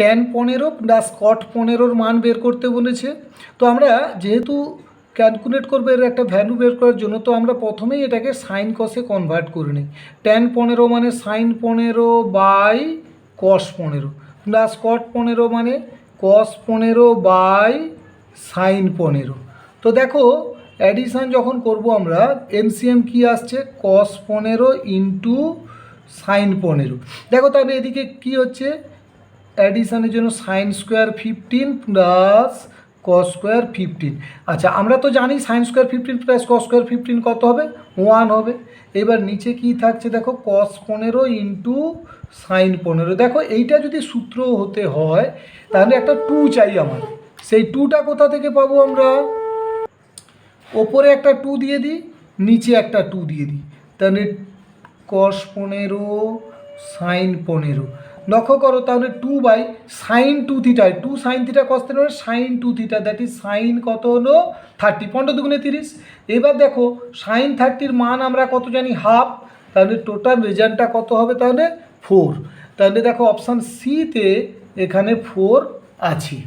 tan 15 plus cot 15 মান বের করতে বলেছে। তো আমরা যেহেতু ক্যালকুলেট করবো এর একটা ভ্যালু বের করার জন্য, তো আমরা প্রথমেই এটাকে সাইন কসে কনভার্ট করে নিই। tan 15 মানে sin 15/cos 15 প্লাস cot 15 মানে cos 15/sin 15। তো দেখো অ্যাডিশান যখন করব আমরা, এলসিএম কি আসছে, cos 15 ইন্টু sin 15। দেখো তাহলে এদিকে কি হচ্ছে, অ্যাডিশানের জন্য sin² 15 প্লাস cos² 15। আচ্ছা আমরা তো জানি sin² 15 প্লাস cos² 15 কত হবে, 1 হবে। এবার নিচে কি থাকছে দেখো, cos 15 ইন্টু sin 15। দেখো এইটা যদি সূত্র হতে হয় তাহলে একটা 2 চাই আমার। সেই 2টা কোথা থেকে পাবো আমরা, ওপরে একটা 2 দিয়ে দিই, নিচে একটা 2 দিয়ে দিই, তাহলে cos 15 sin 15। লক্ষ্য করো তাহলে 2/sin2θ, 2 sin θ cos θ sin2θ, that is sine কত হলো 30, 15 দুগুণে 30। এবার দেখো sin 30 মান আমরা কত জানি, হাফ, তাহলে টোটাল রেজাল্টটা কত হবে তাহলে 4। তাহলে দেখো অপশান সিতে এখানে 4 আছে।